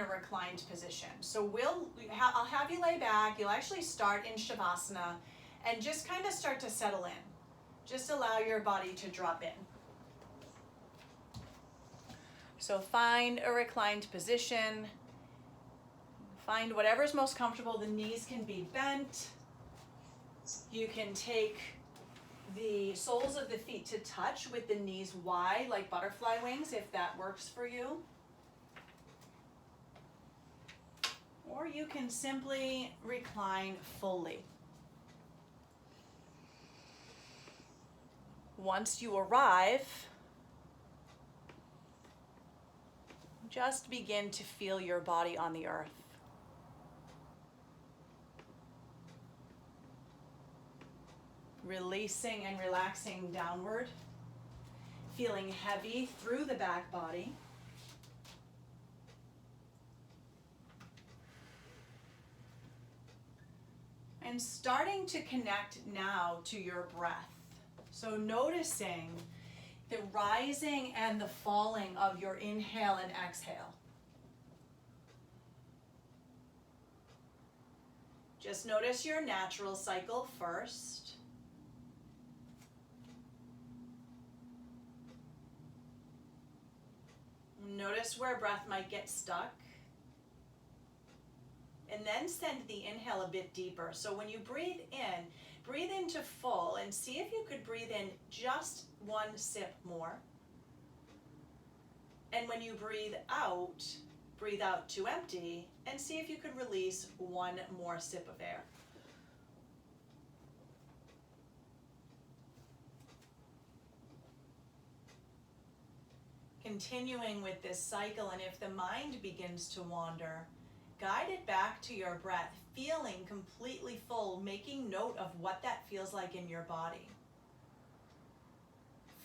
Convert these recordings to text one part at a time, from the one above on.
a reclined position. So I'll have you lay back. You'll actually start in Shavasana and just kind of start to settle in. Just allow your body to drop in. So find a reclined position. Find whatever's most comfortable. The knees can be bent. You can take the soles of the feet to touch with the knees wide like butterfly wings if that works for you. Or you can simply recline fully. Once you arrive, just begin to feel your body on the earth. Releasing and relaxing downward, feeling heavy through the back body. And starting to connect now to your breath. So noticing the rising and the falling of your inhale and exhale. Just notice your natural cycle first. Notice where breath might get stuck. And then send the inhale a bit deeper. So when you breathe into full and see if you could breathe in just one sip more. And when you breathe out to empty and see if you could release one more sip of air. Continuing with this cycle, and if the mind begins to wander, guide it back to your breath, feeling completely full, making note of what that feels like in your body.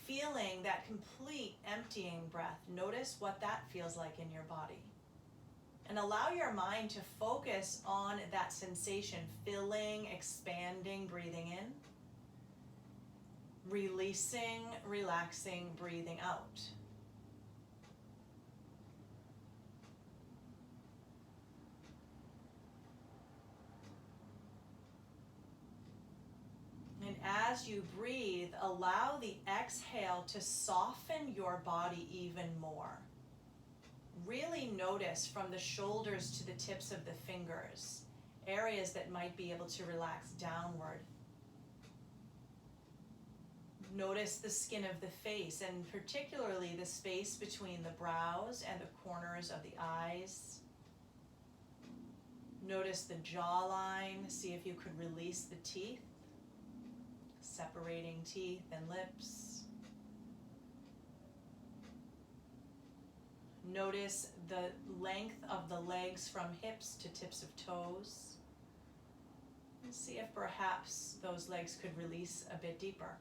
Feeling that complete emptying breath, notice what that feels like in your body. And allow your mind to focus on that sensation, filling, expanding, breathing in, releasing, relaxing, breathing out. And as you breathe, allow the exhale to soften your body even more. Really notice from the shoulders to the tips of the fingers, areas that might be able to relax downward. Notice the skin of the face, and particularly the space between the brows and the corners of the eyes. Notice the jawline, see if you could release the teeth. Separating teeth and lips. Notice the length of the legs from hips to tips of toes. And see if perhaps those legs could release a bit deeper.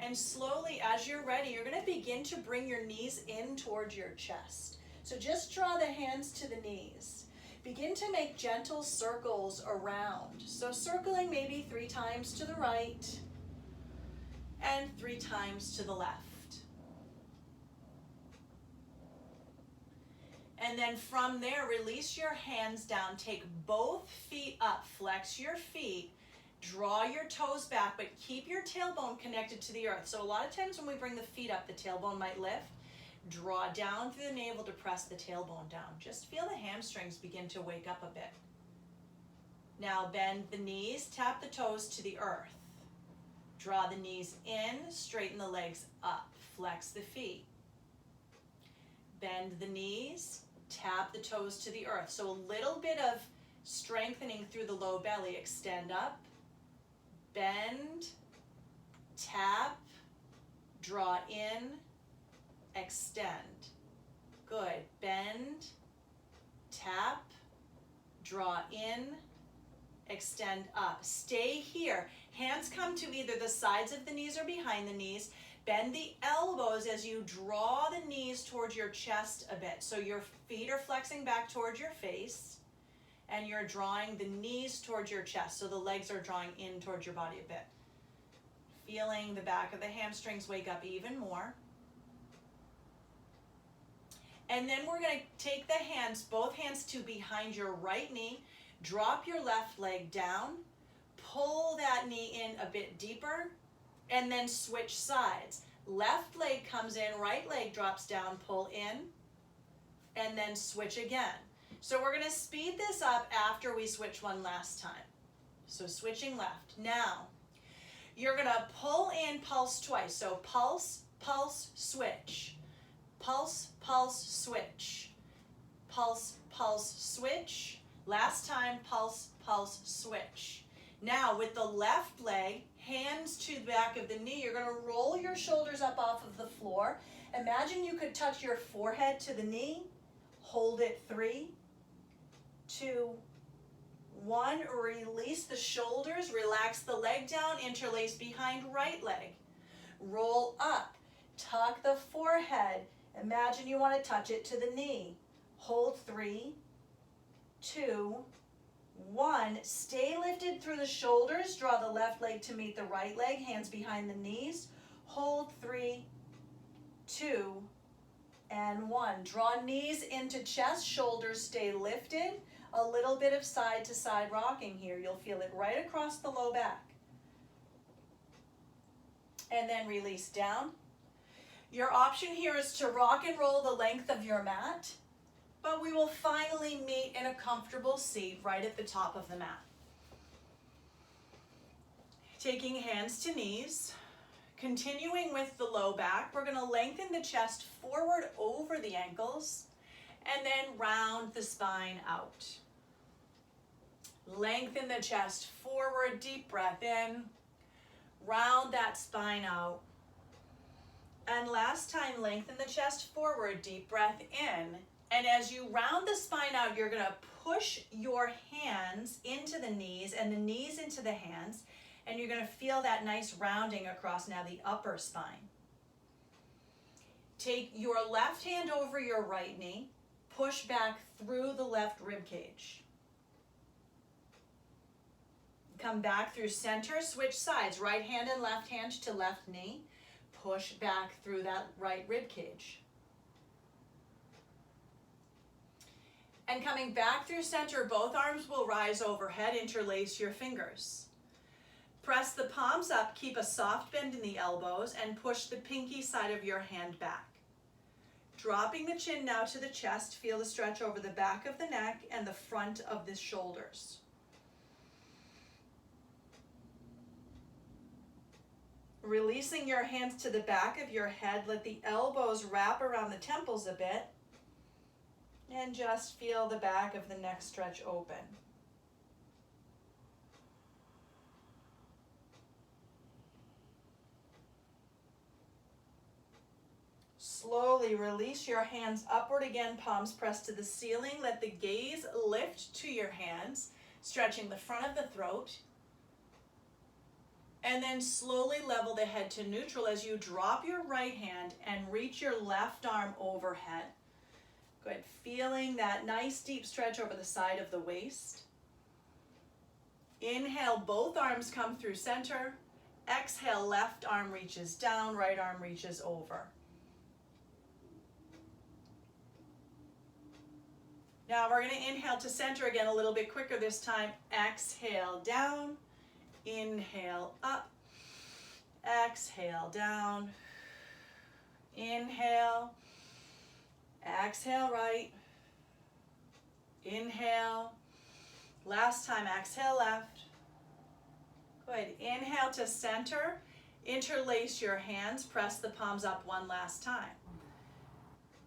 And slowly, as you're ready, you're going to begin to bring your knees in towards your chest. So just draw the hands to the knees. Begin to make gentle circles around. So circling maybe 3 times to the right and 3 times to the left. And then from there, release your hands down. Take both feet up. Flex your feet. Draw your toes back, but keep your tailbone connected to the earth. So a lot of times when we bring the feet up, the tailbone might lift. Draw down through the navel to press the tailbone down. Just feel the hamstrings begin to wake up a bit. Now bend the knees, tap the toes to the earth. Draw the knees in, straighten the legs up. Flex the feet. Bend the knees, tap the toes to the earth. So a little bit of strengthening through the low belly. Extend up. Bend, tap, draw in, extend. Good. Bend, tap, draw in, extend up. Stay here. Hands come to either the sides of the knees or behind the knees. Bend the elbows as you draw the knees towards your chest a bit. So your feet are flexing back towards your face. and you're drawing the knees towards your chest, so the legs are drawing in towards your body a bit. Feeling the back of the hamstrings wake up even more. And then we're going to take the hands, both hands to behind your right knee, drop your left leg down, pull that knee in a bit deeper, and then switch sides. Left leg comes in, right leg drops down, pull in, and then switch again. So we're going to speed this up after we switch one last time. So switching left. Now, you're going to pull in, pulse twice. So pulse, pulse, switch. Pulse, pulse, switch. Pulse, pulse, switch. Last time, pulse, pulse, switch. Now, with the left leg, hands to the back of the knee, you're going to roll your shoulders up off of the floor. Imagine you could touch your forehead to the knee. Hold it 3, 2, 1. Release the shoulders. Relax the leg down. Interlace behind right leg. Roll up. Tuck the forehead. Imagine you want to touch it to the knee. Hold 3, 2, 1. Stay lifted through the shoulders. Draw the left leg to meet the right leg. Hands behind the knees. Hold 3, 2, and 1. Draw knees into chest. Shoulders stay lifted. A little bit of side to side rocking here. You'll feel it right across the low back. And then release down. Your option here is to rock and roll the length of your mat, but we will finally meet in a comfortable seat right at the top of the mat. Taking hands to knees, continuing with the low back, we're going to lengthen the chest forward over the ankles and then round the spine out. Lengthen the chest forward, deep breath in, round that spine out. And last time, lengthen the chest forward, deep breath in. And as you round the spine out, you're going to push your hands into the knees and the knees into the hands. And you're going to feel that nice rounding across now the upper spine. Take your left hand over your right knee. Push back through the left rib cage. Come back through center, switch sides. Right hand and left hand to left knee. Push back through that right rib cage. And coming back through center, both arms will rise overhead. Interlace your fingers. Press the palms up, keep a soft bend in the elbows, and push the pinky side of your hand back. Dropping the chin now to the chest, feel the stretch over the back of the neck and the front of the shoulders. Releasing your hands to the back of your head, let the elbows wrap around the temples a bit, and just feel the back of the neck stretch open. Slowly release your hands upward again, palms pressed to the ceiling. Let the gaze lift to your hands, stretching the front of the throat. And then slowly level the head to neutral as you drop your right hand and reach your left arm overhead. Good. Feeling that nice deep stretch over the side of the waist. Inhale, both arms come through center. Exhale, left arm reaches down, right arm reaches over. Now we're going to inhale to center again a little bit quicker this time. Exhale down. Inhale up, exhale down, inhale, exhale right, inhale, last time exhale left. Good, inhale to center, interlace your hands, press the palms up one last time.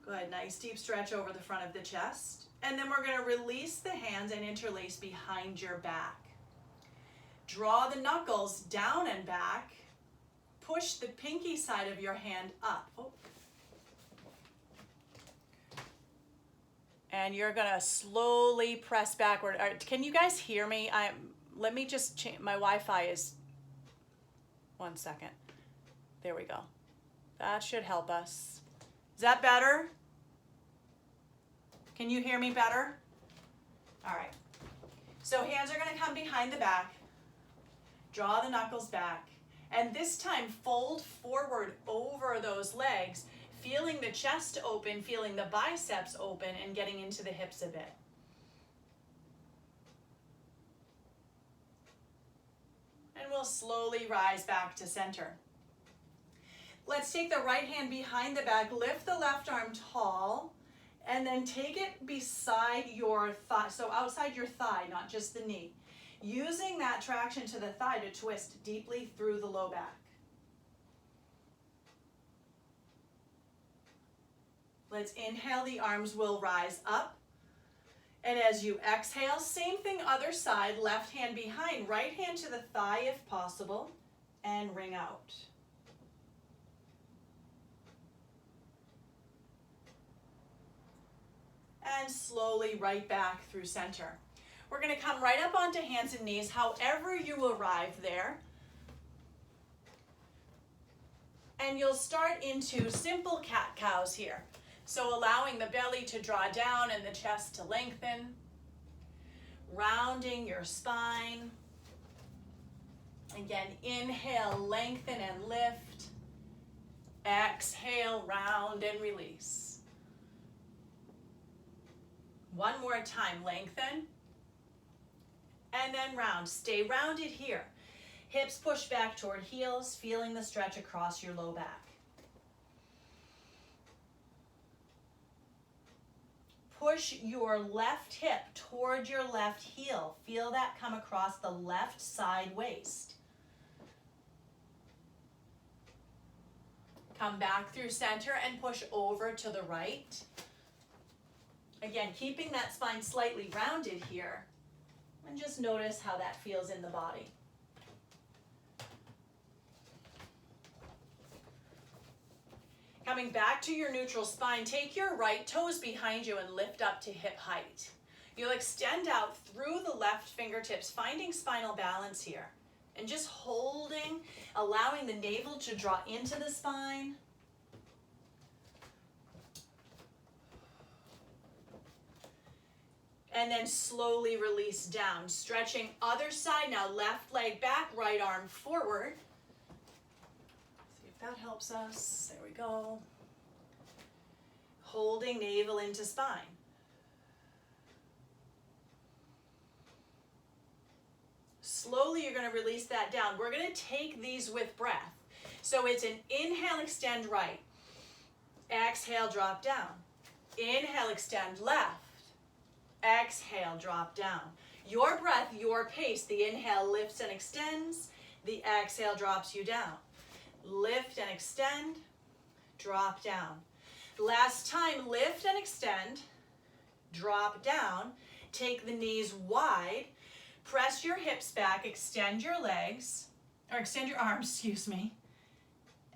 Good, nice deep stretch over the front of the chest. And then we're going to release the hands and interlace behind your back. Draw the knuckles down and back. Push the pinky side of your hand up. Oh. And you're going to slowly press backward. Can you guys hear me? Let me just change. My Wi-Fi is... One second. There we go. That should help us. Is that better? Can you hear me better? All right. So hands are gonna come behind the back, draw the knuckles back, and this time fold forward over those legs, feeling the chest open, feeling the biceps open, and getting into the hips a bit. And we'll slowly rise back to center. Let's take the right hand behind the back, lift the left arm tall, and then take it beside your thigh, so outside your thigh, not just the knee. Using that traction to the thigh to twist deeply through the low back. Let's inhale, the arms will rise up. And as you exhale, same thing other side, left hand behind, right hand to the thigh if possible, and ring out. And slowly right back through center. We're going to come right up onto hands and knees, however you arrive there. And you'll start into simple cat-cows here. So allowing the belly to draw down and the chest to lengthen. Rounding your spine. Again, inhale, lengthen and lift. Exhale, round and release. One more time, lengthen. And then round. Stay rounded here. Hips push back toward heels, feeling the stretch across your low back. Push your left hip toward your left heel. Feel that come across the left side waist. Come back through center and push over to the right. Again, keeping that spine slightly rounded here. And just notice how that feels in the body. Coming back to your neutral spine, take your right toes behind you and lift up to hip height. You'll extend out through the left fingertips, finding spinal balance here. And just holding, allowing the navel to draw into the spine. And then slowly release down. Stretching other side now, left leg back, right arm forward. See if that helps us. There we go. Holding navel into spine. Slowly you're going to release that down. We're going to take these with breath. So it's an inhale, extend right. Exhale, drop down. Inhale, extend left. Exhale, drop down. Your breath, your pace. The inhale lifts and extends. The exhale drops you down. Lift and extend. Drop down. Last time, lift and extend. Drop down. Take the knees wide. Press your hips back. Extend your legs. Or extend your arms, excuse me.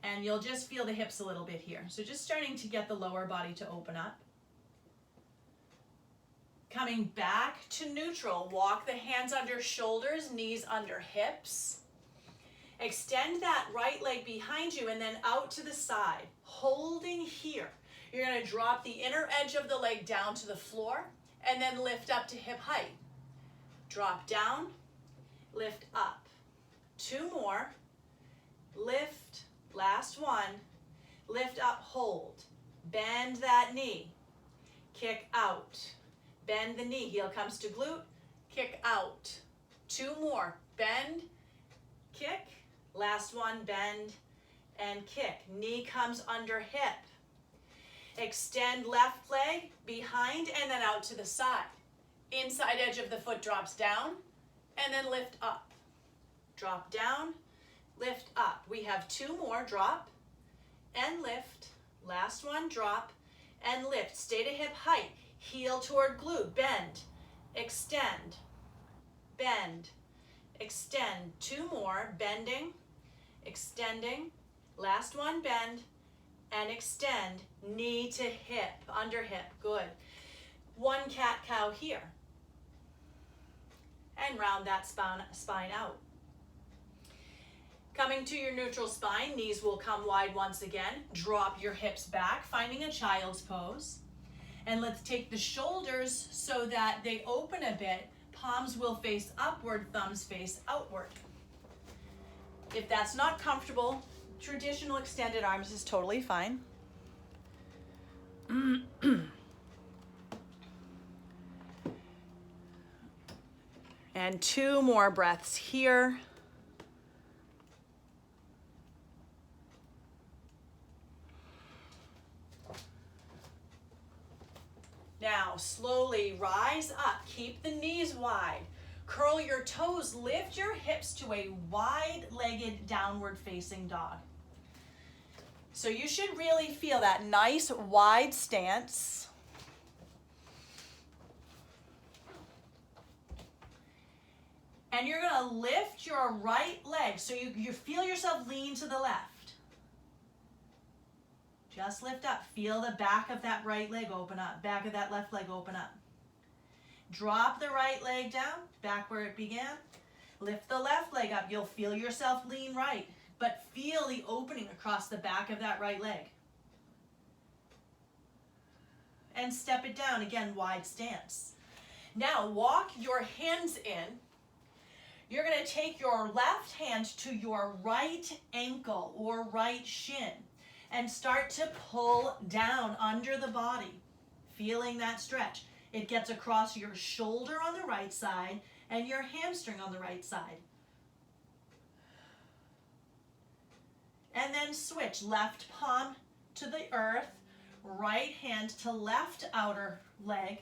And you'll just feel the hips a little bit here. So just starting to get the lower body to open up. Coming back to neutral, walk the hands under shoulders, knees under hips. Extend that right leg behind you and then out to the side, holding here. You're going to drop the inner edge of the leg down to the floor and then lift up to hip height. Drop down, lift up. Two more. Lift, last one. Lift up, hold. Bend that knee. Kick out. Bend the knee, heel comes to glute, kick out. Two more, bend, kick. Last one, bend and kick. Knee comes under hip. Extend left leg behind and then out to the side. Inside edge of the foot drops down and then lift up. Drop down, lift up. We have two more, drop and lift. Last one, drop and lift. Stay to hip height. Heel toward glute, bend, extend, bend, extend. Two more, bending, extending. Last one, bend and extend. Knee to hip, under hip, good. One cat-cow here. And round that spine out. Coming to your neutral spine, knees will come wide once again. Drop your hips back, finding a child's pose. And let's take the shoulders so that they open a bit. Palms will face upward, thumbs face outward. If that's not comfortable, traditional extended arms is totally fine. And 2 more breaths here. Now, slowly rise up. Keep the knees wide. Curl your toes. Lift your hips to a wide-legged downward facing dog. So you should really feel that nice wide stance. And you're going to lift your right leg so you feel yourself lean to the left. Just lift up. Feel the back of that right leg open up. Back of that left leg open up. Drop the right leg down, back where it began. Lift the left leg up. You'll feel yourself lean right, but feel the opening across the back of that right leg. And step it down. Again, wide stance. Now walk your hands in. You're going to take your left hand to your right ankle or right shin and start to pull down under the body, feeling that stretch. It gets across your shoulder on the right side and your hamstring on the right side. And then switch left palm to the earth, right hand to left outer leg.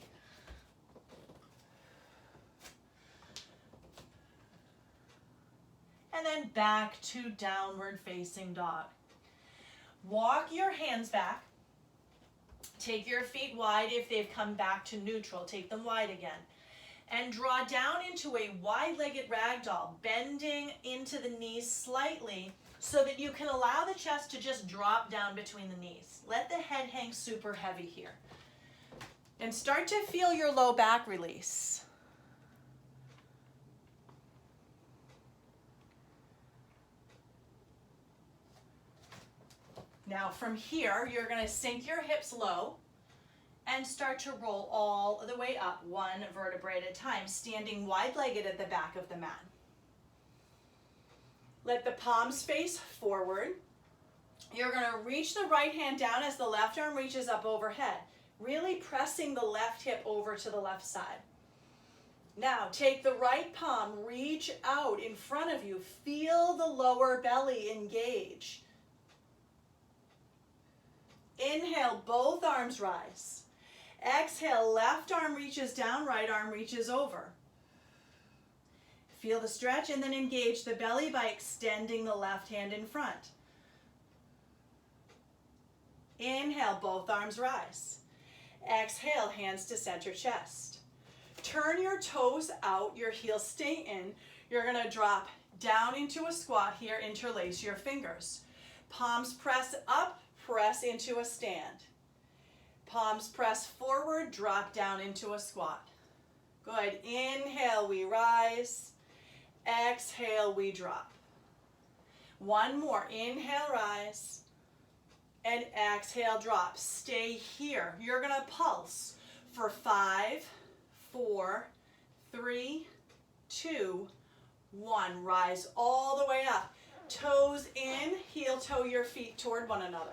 And then back to downward facing dog. Walk your hands back. Take your feet wide if they've come back to neutral. Take them wide again. And draw down into a wide-legged ragdoll, bending into the knees slightly so that you can allow the chest to just drop down between the knees. Let the head hang super heavy here. And start to feel your low back release. Now from here, you're going to sink your hips low and start to roll all the way up, 1 vertebrae at a time, standing wide-legged at the back of the mat. Let the palms face forward. You're going to reach the right hand down as the left arm reaches up overhead, really pressing the left hip over to the left side. Now take the right palm, reach out in front of you. Feel the lower belly engage. Inhale, both arms rise. Exhale, left arm reaches down, right arm reaches over. Feel the stretch and then engage the belly by extending the left hand in front. Inhale, both arms rise. Exhale, hands to center chest. Turn your toes out, your heels stay in. You're going to drop down into a squat here, interlace your fingers. Palms press up. Press into a stand. Palms press forward, drop down into a squat. Good. Inhale, we rise. Exhale, we drop. 1 more. Inhale, rise. And exhale, drop. Stay here. You're going to pulse for 5, 4, 3, 2, 1. Rise all the way up. Toes in, heel toe your feet toward one another.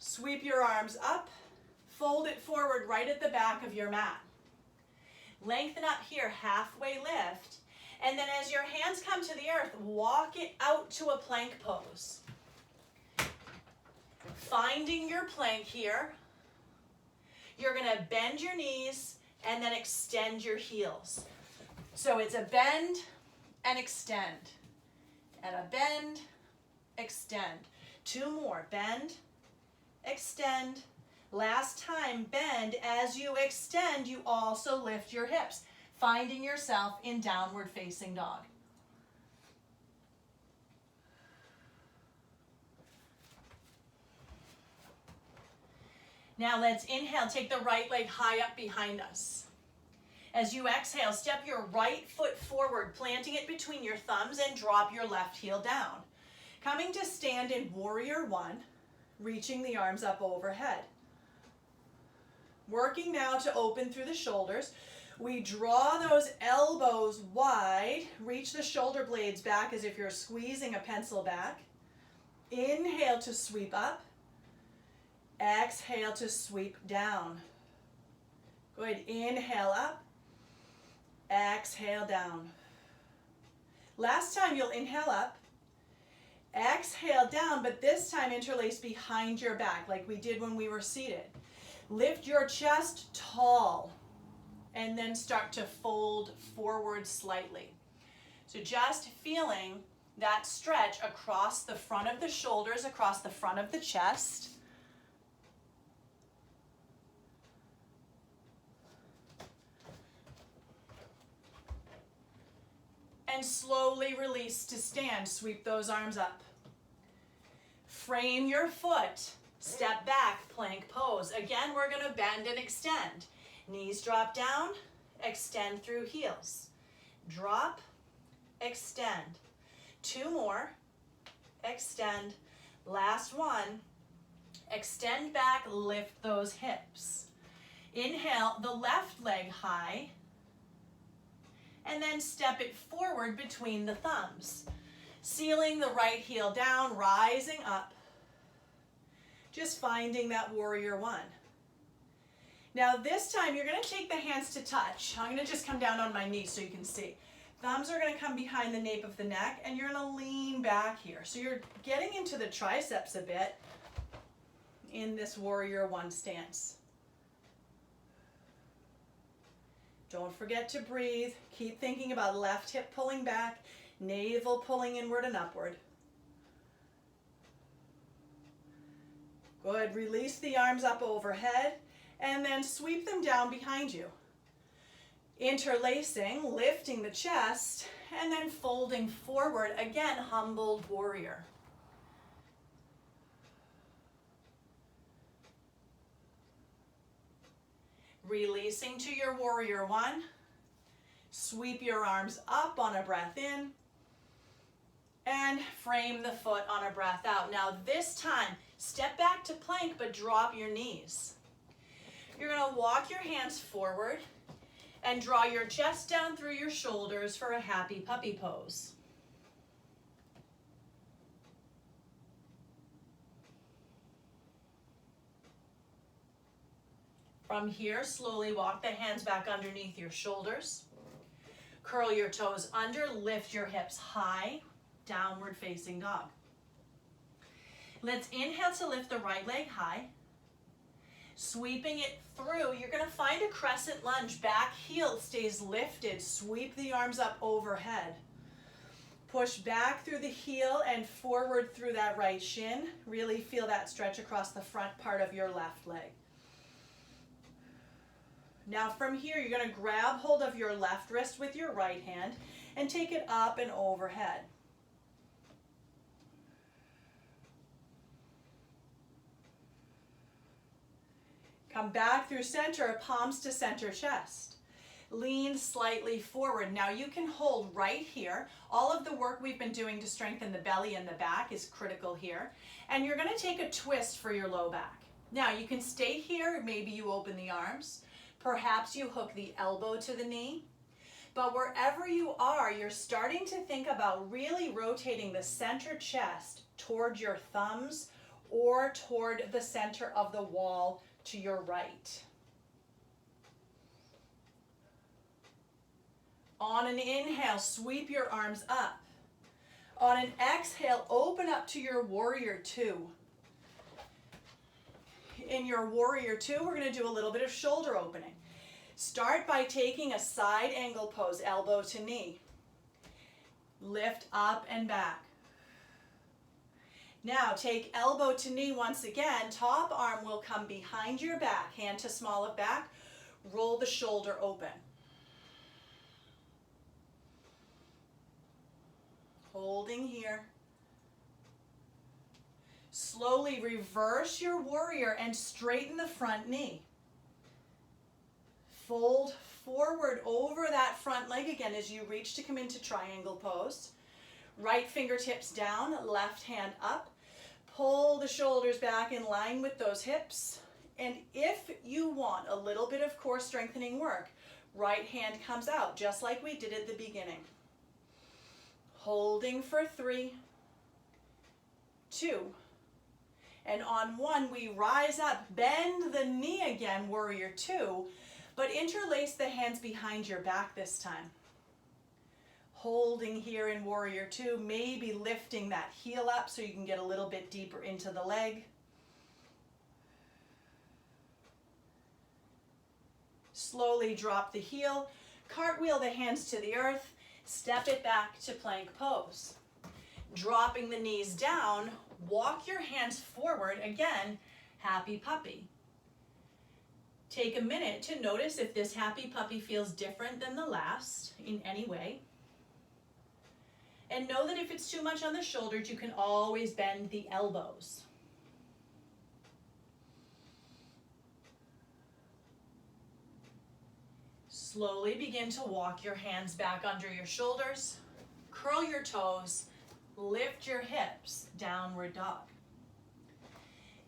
Sweep your arms up, fold it forward right at the back of your mat. Lengthen up here, halfway lift, and then as your hands come to the earth, walk it out to a plank pose. Finding your plank here, you're going to bend your knees and then extend your heels. So it's a bend and extend, and a bend, extend. 2 more, bend, extend. Last time, bend. As you extend, you also lift your hips, finding yourself in downward facing dog. Now let's inhale, take the right leg high up behind us. As you exhale, step your right foot forward, planting it between your thumbs and drop your left heel down. Coming to stand in warrior 1. Reaching the arms up overhead. Working now to open through the shoulders. We draw those elbows wide, reach the shoulder blades back as if you're squeezing a pencil back. Inhale to sweep up. Exhale to sweep down. Good. Inhale up. Exhale down. Last time you'll inhale up. Exhale down, but this time interlace behind your back like we did when we were seated. Lift your chest tall and then start to fold forward slightly. So just feeling that stretch across the front of the shoulders, across the front of the chest. And slowly release to stand. Sweep those arms up. Frame your foot. Step back, plank pose. Again, we're going to bend and extend. Knees drop down, extend through heels. Drop, extend. 2 more, extend. Last one, extend back, lift those hips. Inhale, the left leg high, and then step it forward between the thumbs. Sealing the right heel down, rising up. Just finding that warrior one. Now this time you're going to take the hands to touch. I'm going to just come down on my knees so you can see. Thumbs are going to come behind the nape of the neck and you're going to lean back here. So you're getting into the triceps a bit in this warrior one stance. Don't forget to breathe. Keep thinking about left hip pulling back, navel pulling inward and upward. Good. Release the arms up overhead and then sweep them down behind you. Interlacing, lifting the chest, and then folding forward. Again, humbled warrior. Releasing to your warrior one. Sweep your arms up on a breath in. And frame the foot on a breath out. Now this time, step back to plank, but drop your knees. You're going to walk your hands forward and draw your chest down through your shoulders for a happy puppy pose. From here, slowly walk the hands back underneath your shoulders. Curl your toes under, lift your hips high, downward facing dog. Let's inhale to lift the right leg high. Sweeping it through, you're going to find a crescent lunge. Back heel stays lifted. Sweep the arms up overhead. Push back through the heel and forward through that right shin. Really feel that stretch across the front part of your left leg. Now from here, you're going to grab hold of your left wrist with your right hand and take it up and overhead. Come back through center, palms to center chest. Lean slightly forward. Now you can hold right here. All of the work we've been doing to strengthen the belly and the back is critical here. And you're going to take a twist for your low back. Now you can stay here. Maybe you open the arms. Perhaps you hook the elbow to the knee. But wherever you are, you're starting to think about really rotating the center chest toward your thumbs or toward the center of the wall to your right. On an inhale, sweep your arms up. On an exhale, open up to your warrior two. In your warrior two, we're going to do a little bit of shoulder opening. Start by taking a side angle pose, elbow to knee. Lift up and back. Now take elbow to knee once again. Top arm will come behind your back, hand to small of back. Roll the shoulder open. Holding here. Slowly reverse your warrior and straighten the front knee. Fold forward over that front leg again as you reach to come into triangle pose. Right fingertips down, left hand up. Pull the shoulders back in line with those hips. And if you want a little bit of core strengthening work, Right hand comes out, just like we did at the beginning. Holding for 3, 2, and on 1, we rise up, bend the knee again, warrior 2, but interlace the hands behind your back this time. Holding here in warrior 2, maybe lifting that heel up so you can get a little bit deeper into the leg. Slowly drop the heel, cartwheel the hands to the earth, step it back to plank pose. Dropping the knees down, walk your hands forward, again, happy puppy. Take a minute to notice if this happy puppy feels different than the last in any way. And know that if it's too much on the shoulders, you can always bend the elbows. Slowly begin to walk your hands back under your shoulders, curl your toes, lift your hips, downward dog.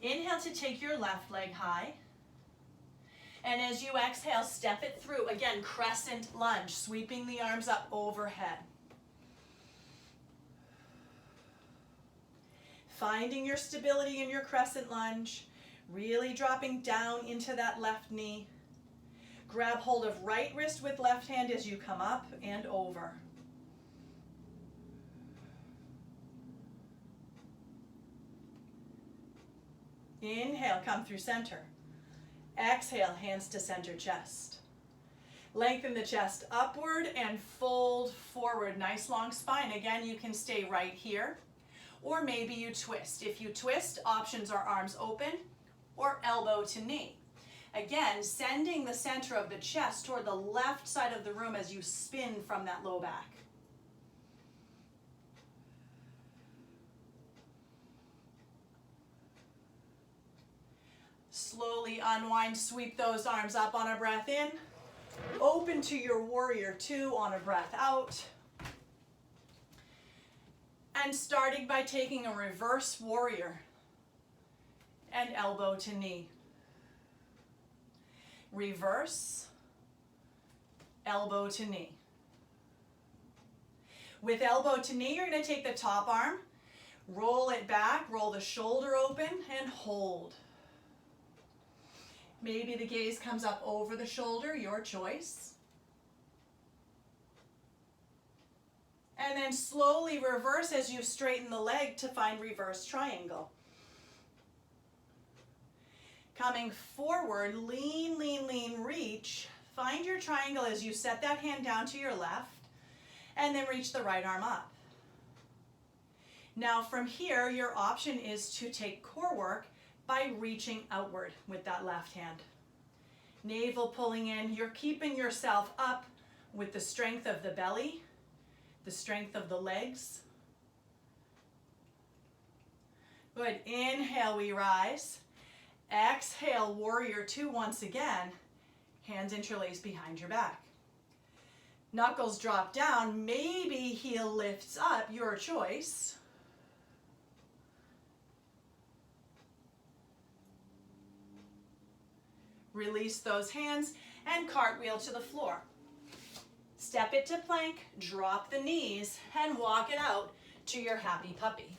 Inhale to take your left leg high. And as you exhale, step it through. Again, crescent lunge, sweeping the arms up overhead. Finding your stability in your crescent lunge, really dropping down into that left knee. Grab hold of right wrist with left hand as you come up and over. Inhale, come through center. Exhale, hands to center chest. Lengthen the chest upward and fold forward. Nice long spine. Again, you can stay right here, or maybe you twist. If you twist, options are arms open or elbow to knee. Again, sending the center of the chest toward the left side of the room as you spin from that low back. Slowly unwind, sweep those arms up on a breath in. Open to your warrior 2 on a breath out. And starting by taking a reverse warrior and elbow to knee. Reverse, elbow to knee. With elbow to knee, you're going to take the top arm, roll it back, roll the shoulder open, and hold. Maybe the gaze comes up over the shoulder, your choice. And then slowly reverse as you straighten the leg to find reverse triangle. Coming forward, lean, lean, lean, reach. Find your triangle as you set that hand down to your left, and then reach the right arm up. Now from here, your option is to take core work by reaching outward with that left hand. Navel pulling in, you're keeping yourself up with the strength of the belly, the strength of the legs. Good, inhale, we rise. Exhale, warrior 2 once again. Hands interlace behind your back. Knuckles drop down, maybe heel lifts up, your choice. Release those hands and cartwheel to the floor. Step it to plank, drop the knees, and walk it out to your happy puppy.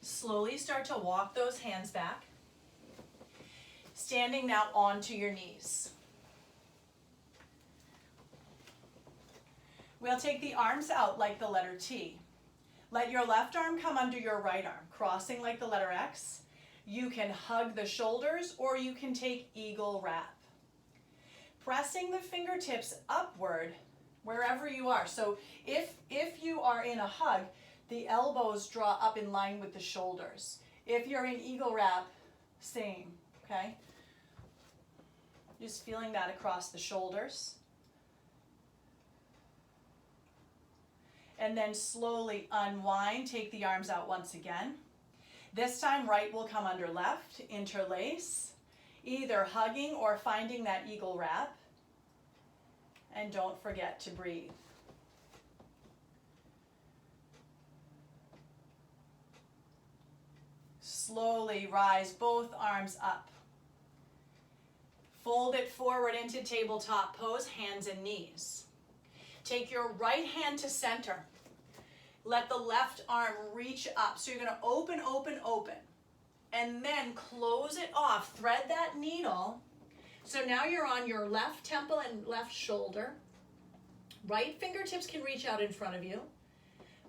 Slowly start to walk those hands back. Standing now onto your knees. We'll take the arms out like the letter T. Let your left arm come under your right arm, crossing like the letter X. You can hug the shoulders or you can take eagle wrap. Pressing the fingertips upward wherever you are. So if you are in a hug, the elbows draw up in line with the shoulders. If you're in eagle wrap, same, okay? Just feeling that across the shoulders. And then slowly unwind, take the arms out once again. This time right will come under left, interlace, either hugging or finding that eagle wrap. And don't forget to breathe. slowly rise both arms up. Fold it forward into tabletop pose, hands and knees. Take your right hand to center. Let the left arm reach up. So you're going to open, open, open. And then close it off. Thread that needle. So now you're on your left temple and left shoulder. Right fingertips can reach out in front of you.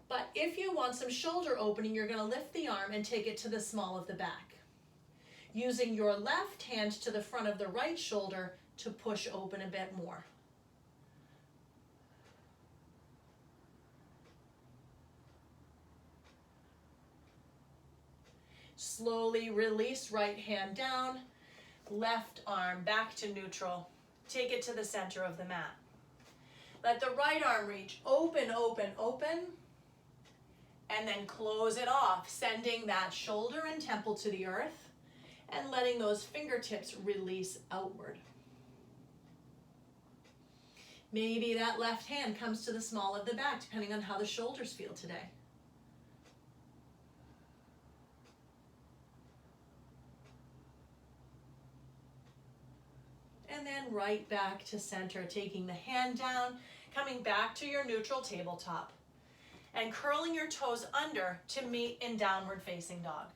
But if you want some shoulder opening, you're going to lift the arm and take it to the small of the back. Using your left hand to the front of the right shoulder to push open a bit more. Slowly release right hand down, left arm back to neutral. Take it to the center of the mat. Let the right arm reach, open, open, open, and then close it off, sending that shoulder and temple to the earth and letting those fingertips release outward. Maybe that left hand comes to the small of the back, depending on how the shoulders feel today. And then right back to center, taking the hand down, coming back to your neutral tabletop, and curling your toes under to meet in downward facing dog.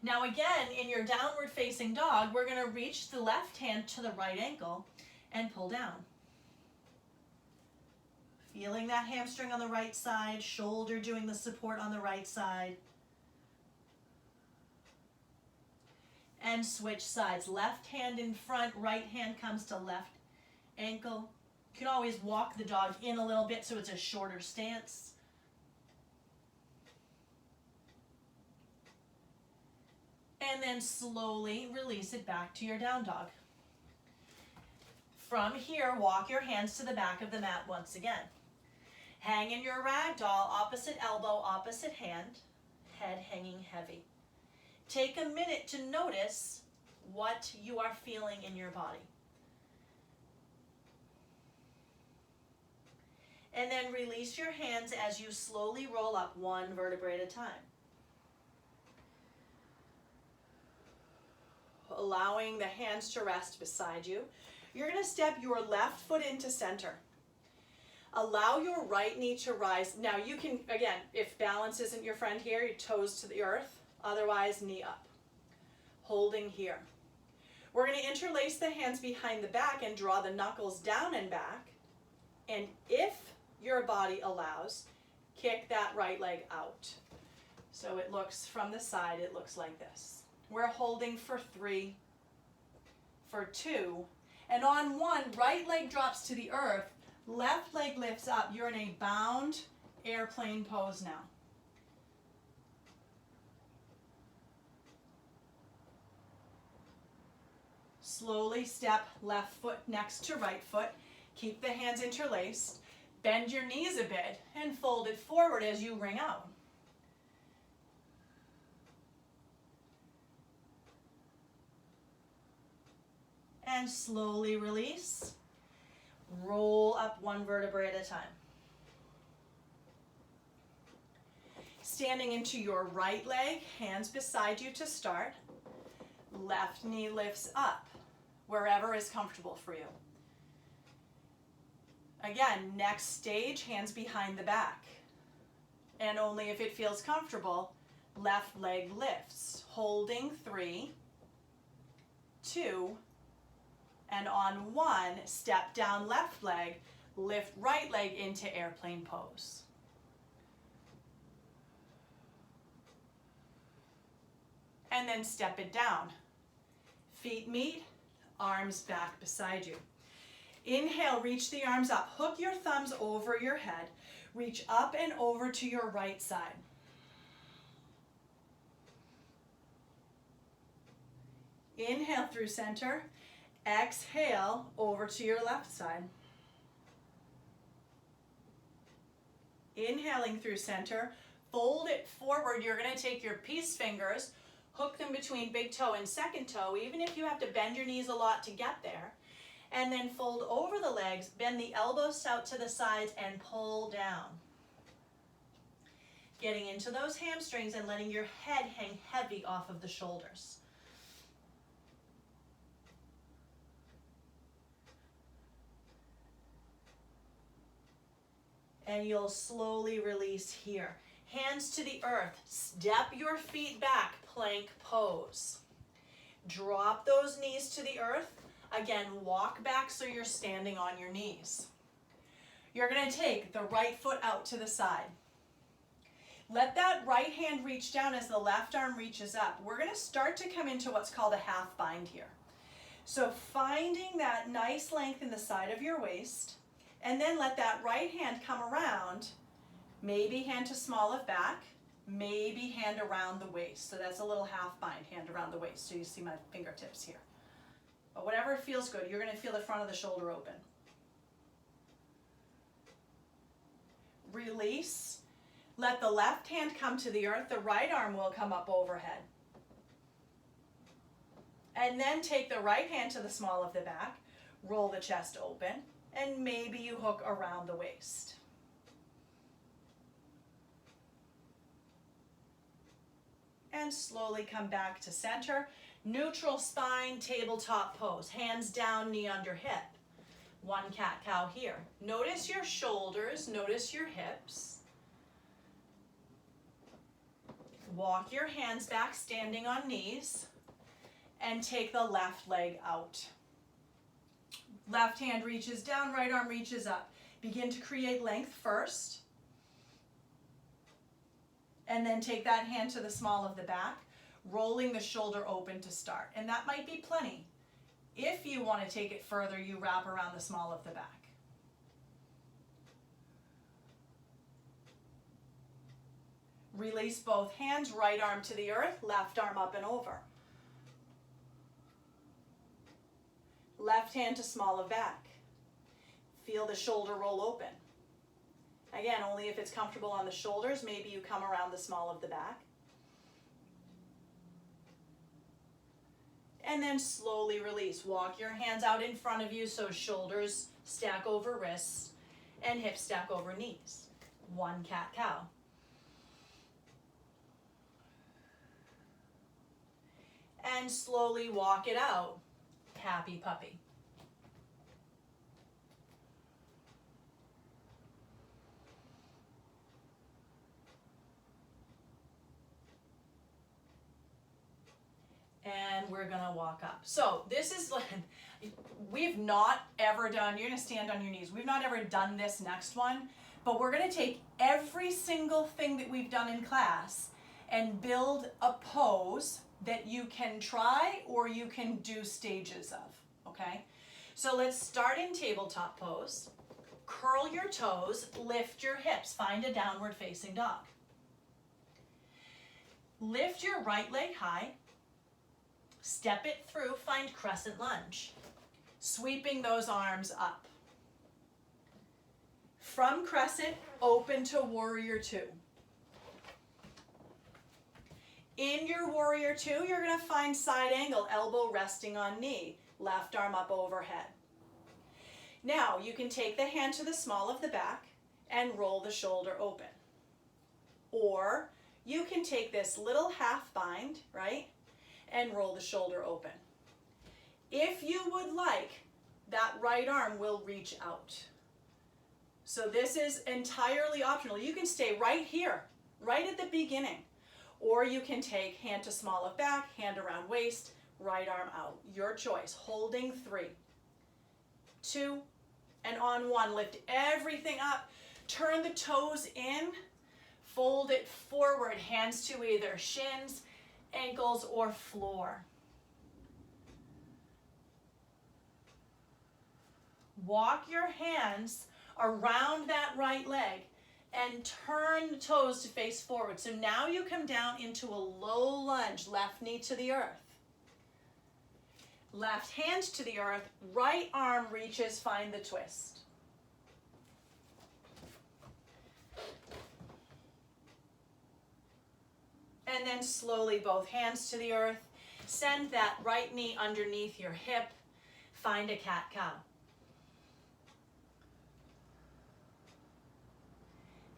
Now again, in your downward facing dog, we're going to reach the left hand to the right ankle and pull down. Feeling that hamstring on the right side, shoulder doing the support on the right side. And switch sides. Left hand in front, right hand comes to left ankle. You can always walk the dog in a little bit so it's a shorter stance. And then slowly release it back to your down dog. From here, walk your hands to the back of the mat once again. Hang in your ragdoll, opposite elbow, opposite hand, head hanging heavy. Take a minute to notice what you are feeling in your body. And then release your hands as you slowly roll up one vertebrae at a time. Allowing the hands to rest beside you. You're going to step your left foot into center. Allow your right knee to rise. Now you can, again, if balance isn't your friend here, your toes to the earth. Otherwise, knee up. Holding here. We're going to interlace the hands behind the back and draw the knuckles down and back. And if your body allows, kick that right leg out. So it looks from the side, it looks like this. We're holding for 3, for 2, and on 1, right leg drops to the earth, left leg lifts up. You're in a bound airplane pose now. Slowly step left foot next to right foot. Keep the hands interlaced. Bend your knees a bit and fold it forward as you ring out. And slowly release. Roll up one vertebrae at a time. Standing into your right leg, hands beside you to start. Left knee lifts up, wherever is comfortable for you. Again, next stage, hands behind the back. And only if it feels comfortable, left leg lifts. Holding 3, 2, and on 1, step down left leg, lift right leg into airplane pose. And then step it down. Feet meet, arms back beside you. Inhale, reach the arms up. Hook your thumbs over your head. Reach up and over to your right side. Inhale through center. Exhale over to your left side. Inhaling through center. Fold it forward. You're going to take your peace fingers, hook them between big toe and second toe, even if you have to bend your knees a lot to get there. And then fold over the legs, bend the elbows out to the sides, and pull down. Getting into those hamstrings and letting your head hang heavy off of the shoulders. And you'll slowly release here. Hands to the earth. Step your feet back, plank pose. Drop those knees to the earth. Again, walk back so you're standing on your knees. You're going to take the right foot out to the side. Let that right hand reach down as the left arm reaches up. We're going to start to come into what's called a half bind here. So finding that nice length in the side of your waist, and then let that right hand come around, maybe hand to small of back, maybe hand around the waist. So that's a little half bind, hand around the waist. So you see my fingertips here. But whatever feels good, you're going to feel the front of the shoulder open. Release. Let the left hand come to the earth. The right arm will come up overhead. And then take the right hand to the small of the back. Roll the chest open. And maybe you hook around the waist. And slowly come back to center. Neutral spine, tabletop pose. Hands down, knee under hip. One cat-cow here. Notice your shoulders, notice your hips. Walk your hands back, standing on knees. And take the left leg out. Left hand reaches down, right arm reaches up. Begin to create length first. And then take that hand to the small of the back, rolling the shoulder open to start. And that might be plenty. If you want to take it further, you wrap around the small of the back. Release both hands, right arm to the earth, left arm up and over. Left hand to small of back. Feel the shoulder roll open. Again, only if it's comfortable on the shoulders, maybe you come around the small of the back. And then slowly release. Walk your hands out in front of you so shoulders stack over wrists and hips stack over knees. One cat-cow. And slowly walk it out. Happy puppy. And we're gonna walk up. So this is like, we've not ever done, you're gonna stand on your knees. We've not ever done this next one, but we're gonna take every single thing that we've done in class and build a pose that you can try or you can do stages of, okay? So let's start in tabletop pose. Curl your toes, lift your hips, find a downward facing dog. Lift your right leg high, step it through, find crescent lunge. Sweeping those arms up. From crescent, open to warrior two. In your warrior two, you're going to find side angle, elbow resting on knee, left arm up overhead. Now, you can take the hand to the small of the back and roll the shoulder open. Or you can take this little half bind, right, and roll the shoulder open. If you would like, that right arm will reach out. So this is entirely optional. You can stay right here, right at the beginning. Or you can take hand to small of back, hand around waist, right arm out. Your choice. Holding 3, 2, and on 1. Lift everything up. Turn the toes in. Fold it forward. Hands to either shins, ankles, or floor. Walk your hands around that right leg and turn the toes to face forward. So now you come down into a low lunge, left knee to the earth. Left hand to the earth, right arm reaches, find the twist. And then slowly both hands to the earth. Send that right knee underneath your hip. Find a cat-cow.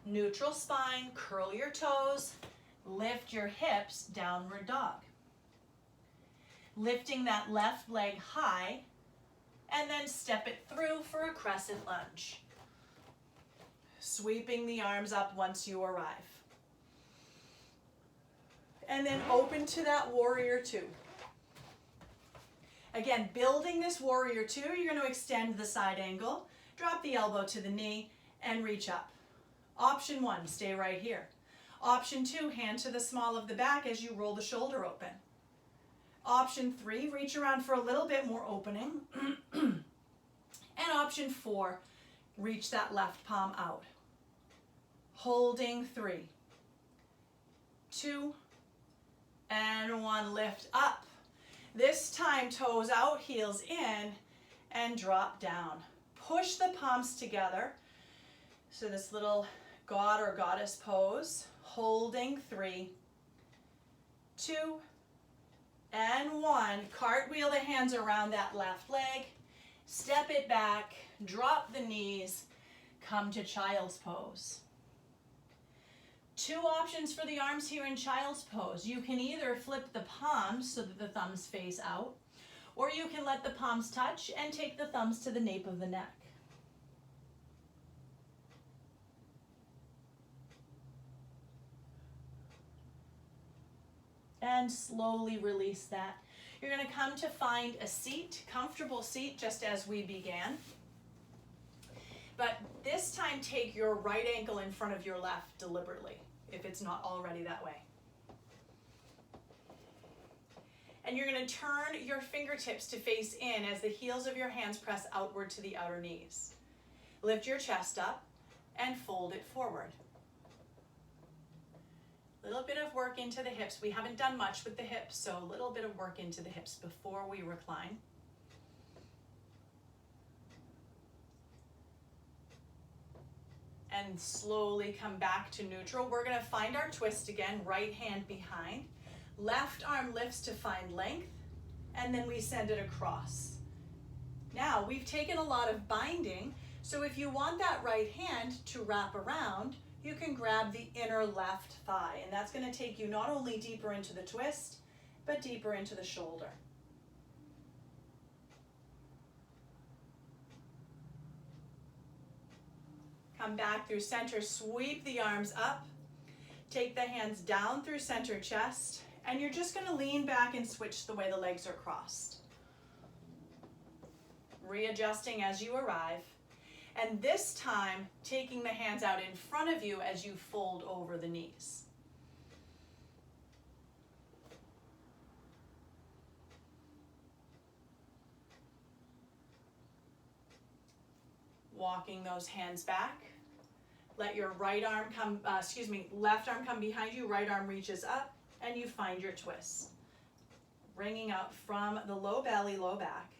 Neutral spine, curl your toes, lift your hips, downward dog. Lifting that left leg high, and then step it through for a crescent lunge. Sweeping the arms up once you arrive. And then open to that warrior two. Again, building this warrior two, you're going to extend the side angle, drop the elbow to the knee, and reach up. Option one, stay right here. Option two, hand to the small of the back as you roll the shoulder open. Option three, reach around for a little bit more opening. And option four, reach that left palm out. Holding 3, 2, and 1, lift up. This time, toes out, heels in, and drop down. Push the palms together. So this little god or goddess pose, holding 3, 2, and 1. Cartwheel the hands around that left leg, step it back, drop the knees, come to child's pose. 2 options for the arms here in child's pose. You can either flip the palms so that the thumbs face out, or you can let the palms touch and take the thumbs to the nape of the neck. And slowly release that. You're going to come to find a seat, comfortable seat, just as we began. But this time, take your right ankle in front of your left deliberately, if it's not already that way. And you're going to turn your fingertips to face in as the heels of your hands press outward to the outer knees. Lift your chest up and fold it forward. A little bit of work into the hips. We haven't done much with the hips, so a little bit of work into the hips before we recline. And slowly come back to neutral. We're going to find our twist again, right hand behind. Left arm lifts to find length, and then we send it across. Now, we've taken a lot of binding, so if you want that right hand to wrap around, you can grab the inner left thigh, and that's going to take you not only deeper into the twist, but deeper into the shoulder. Come back through center, sweep the arms up, take the hands down through center chest, and you're just going to lean back and switch the way the legs are crossed. Readjusting as you arrive, and this time taking the hands out in front of you as you fold over the knees. Walking those hands back. Let your left arm come behind you, right arm reaches up, and you find your twist. Bringing out from the low belly, low back,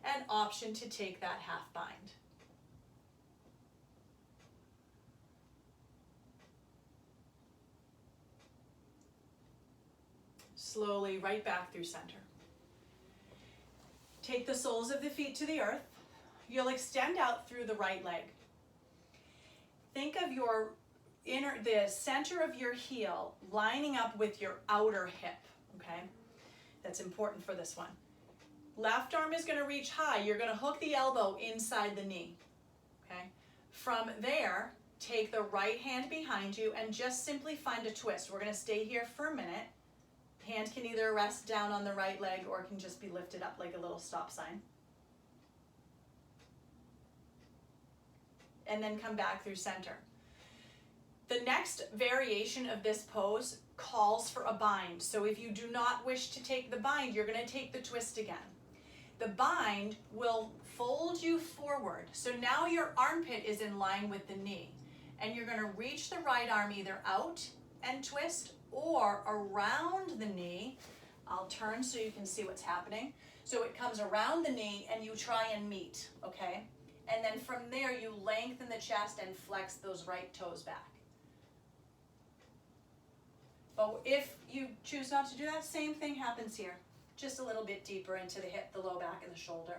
and option to take that half bind. Slowly right back through center. Take the soles of the feet to the earth. You'll extend out through the right leg. Think of the center of your heel lining up with your outer hip, okay? That's important for this one. Left arm is going to reach high. You're going to hook the elbow inside the knee, okay? From there, take the right hand behind you and just simply find a twist. We're going to stay here for a minute. Hand can either rest down on the right leg or it can just be lifted up like a little stop sign. And then come back through center. The next variation of this pose calls for a bind. So if you do not wish to take the bind, you're going to take the twist again. The bind will fold you forward. So now your armpit is in line with the knee. And you're going to reach the right arm either out and twist or around the knee. I'll turn so you can see what's happening. So it comes around the knee and you try and meet, okay? And then from there, you lengthen the chest and flex those right toes back. But if you choose not to do that, same thing happens here. Just a little bit deeper into the hip, the low back, and the shoulder.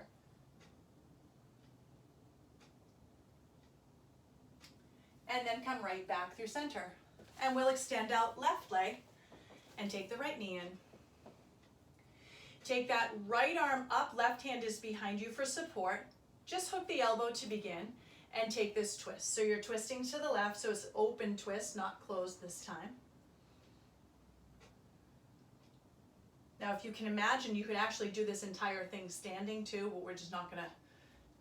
and then come right back through center. And we'll extend out left leg and take the right knee in. Take that right arm up, left hand is behind you for support. Just hook the elbow to begin and take this twist. So you're twisting to the left, so it's open twist, not closed this time. Now if you can imagine, you could actually do this entire thing standing too, but we're just not gonna,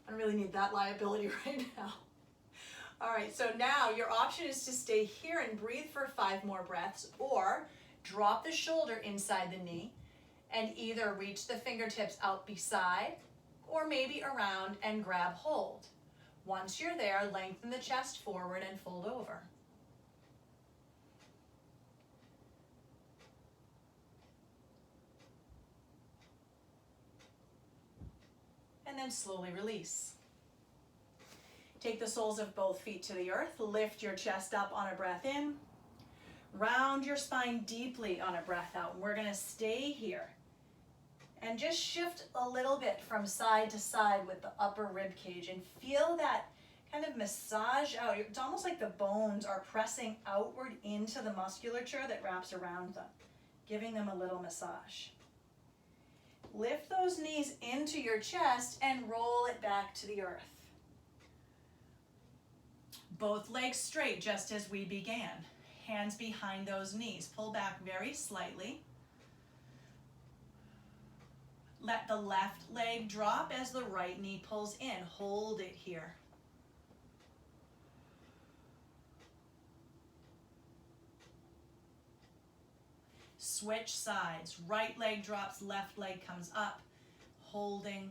I don't really need that liability right now. All right, so now your option is to stay here and breathe for 5 more breaths, or drop the shoulder inside the knee and either reach the fingertips out beside or maybe around and grab hold. Once you're there, lengthen the chest forward and fold over. And then slowly release. Take the soles of both feet to the earth, lift your chest up on a breath in, round your spine deeply on a breath out. And we're gonna stay here and just shift a little bit from side to side with the upper rib cage and feel that kind of massage out. It's almost like the bones are pressing outward into the musculature that wraps around them, giving them a little massage. Lift those knees into your chest and roll it back to the earth. Both legs straight, just as we began. Hands behind those knees. Pull back very slightly. Let the left leg drop as the right knee pulls in. Hold it here. Switch sides. Right leg drops, left leg comes up. Holding.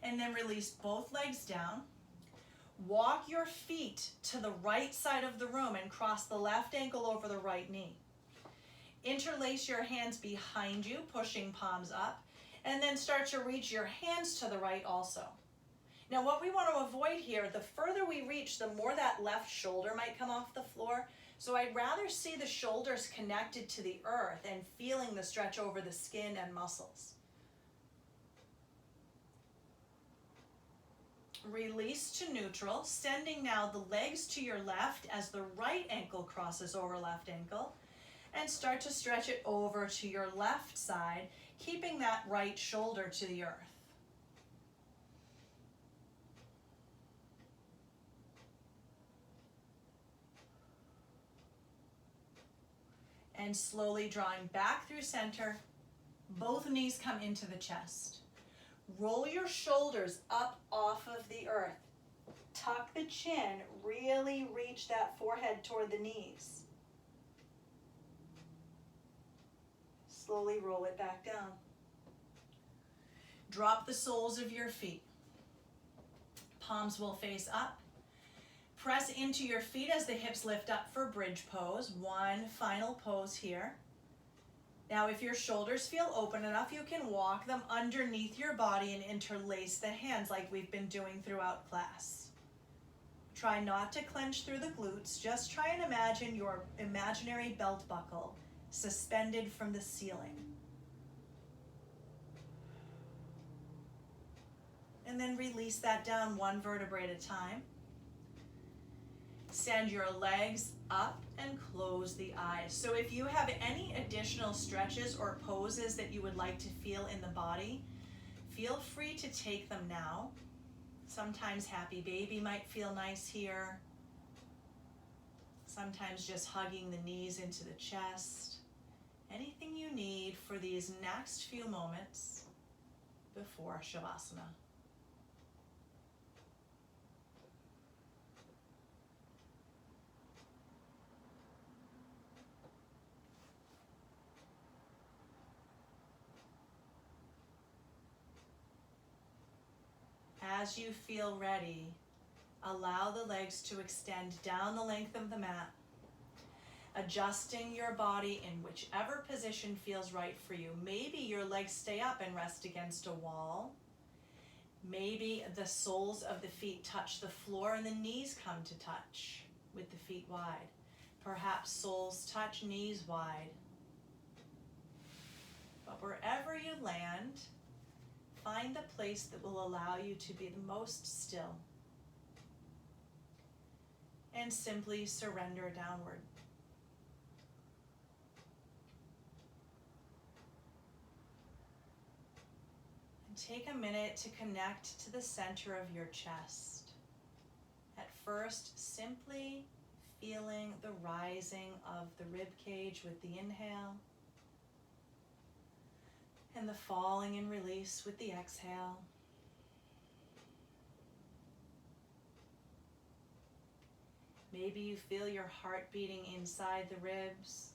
And then release both legs down. Walk your feet to the right side of the room and cross the left ankle over the right knee. Interlace your hands behind you, pushing palms up, and then start to reach your hands to the right also. Now what we want to avoid here, the further we reach, the more that left shoulder might come off the floor. So I'd rather see the shoulders connected to the earth and feeling the stretch over the skin and muscles. Release to neutral, sending now the legs to your left as the right ankle crosses over left ankle, and start to stretch it over to your left side, keeping that right shoulder to the earth. And slowly drawing back through center, both knees come into the chest. Roll your shoulders up off of the earth. Tuck the chin, really reach that forehead toward the knees. Slowly roll it back down. Drop the soles of your feet. Palms will face up. Press into your feet as the hips lift up for bridge pose. One final pose here. Now if your shoulders feel open enough, you can walk them underneath your body and interlace the hands like we've been doing throughout class. Try not to clench through the glutes. Just try and imagine your imaginary belt buckle suspended from the ceiling. And then release that down one vertebrae at a time. Send your legs up and close the eyes. So if you have any additional stretches or poses that you would like to feel in the body, feel free to take them now. Sometimes happy baby might feel nice here. Sometimes just hugging the knees into the chest. Anything you need for these next few moments before Shavasana. As you feel ready, allow the legs to extend down the length of the mat, adjusting your body in whichever position feels right for you. Maybe your legs stay up and rest against a wall. Maybe the soles of the feet touch the floor and the knees come to touch with the feet wide. Perhaps soles touch, knees wide. But wherever you land, find the place that will allow you to be the most still. And simply surrender downward. And take a minute to connect to the center of your chest. At first, simply feeling the rising of the rib cage with the inhale, and the falling and release with the exhale. Maybe you feel your heart beating inside the ribs.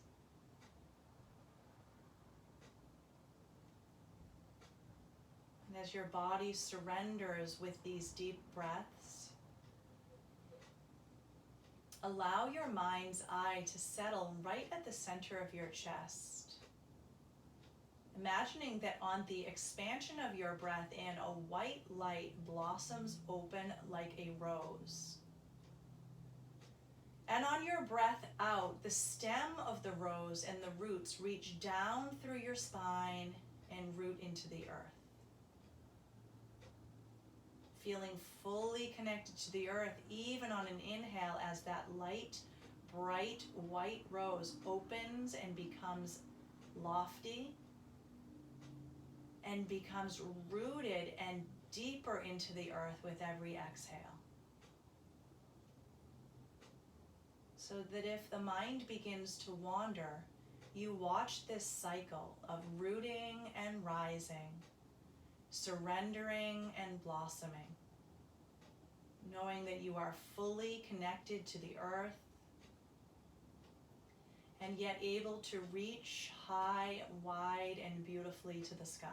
And as your body surrenders with these deep breaths, allow your mind's eye to settle right at the center of your chest. Imagining that on the expansion of your breath in, a white light blossoms open like a rose. And on your breath out, the stem of the rose and the roots reach down through your spine and root into the earth. Feeling fully connected to the earth, even on an inhale, as that light, bright white rose opens and becomes lofty and becomes rooted and deeper into the earth with every exhale. So that if the mind begins to wander, you watch this cycle of rooting and rising, surrendering and blossoming, knowing that you are fully connected to the earth and yet able to reach high, wide, and beautifully to the sky.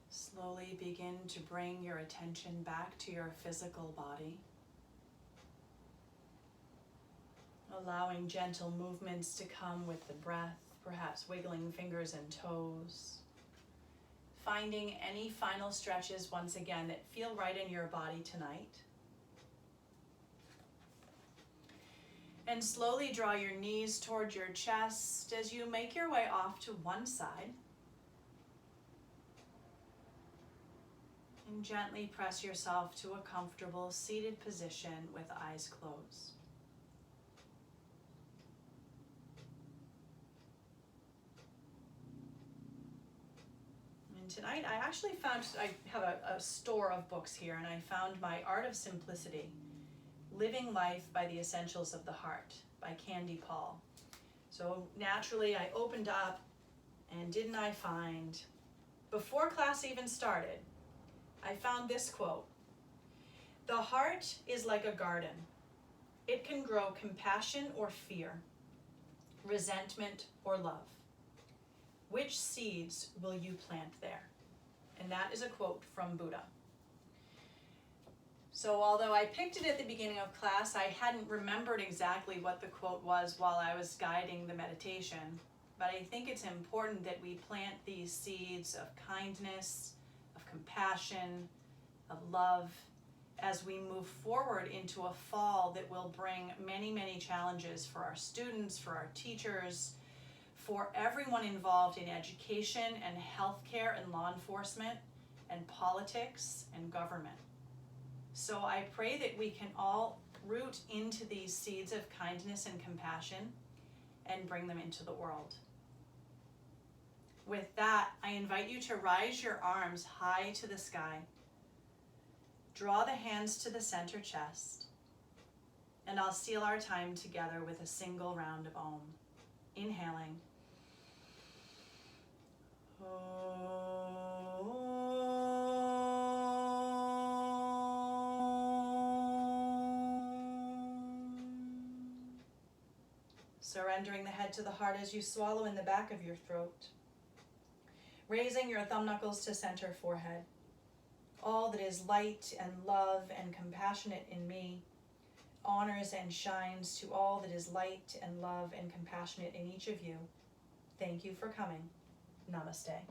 Slowly begin to bring your attention back to your physical body, allowing gentle movements to come with the breath, perhaps wiggling fingers and toes, finding any final stretches once again that feel right in your body tonight. And slowly draw your knees toward your chest as you make your way off to one side. And gently press yourself to a comfortable seated position with eyes closed. And tonight I actually found, I have a store of books here, and I found my Art of Simplicity, Living Life by the Essentials of the Heart by Candy Paul. So naturally I opened up, and didn't I find, before class even started, I found this quote: "The heart is like a garden. It can grow compassion or fear, resentment or love. Which seeds will you plant there?" And that is a quote from Buddha. So although I picked it at the beginning of class, I hadn't remembered exactly what the quote was while I was guiding the meditation. But I think it's important that we plant these seeds of kindness, of compassion, of love, as we move forward into a fall that will bring many, many challenges for our students, for our teachers, for everyone involved in education and healthcare and law enforcement and politics and government. So I pray that we can all root into these seeds of kindness and compassion and bring them into the world. With that, I invite you to rise your arms high to the sky. Draw the hands to the center chest, and I'll seal our time together with a single round of Om. Inhaling. Surrendering the head to the heart as you swallow in the back of your throat. Raising your thumb knuckles to center forehead. All that is light and love and compassionate in me honors and shines to all that is light and love and compassionate in each of you. Thank you for coming. Namaste.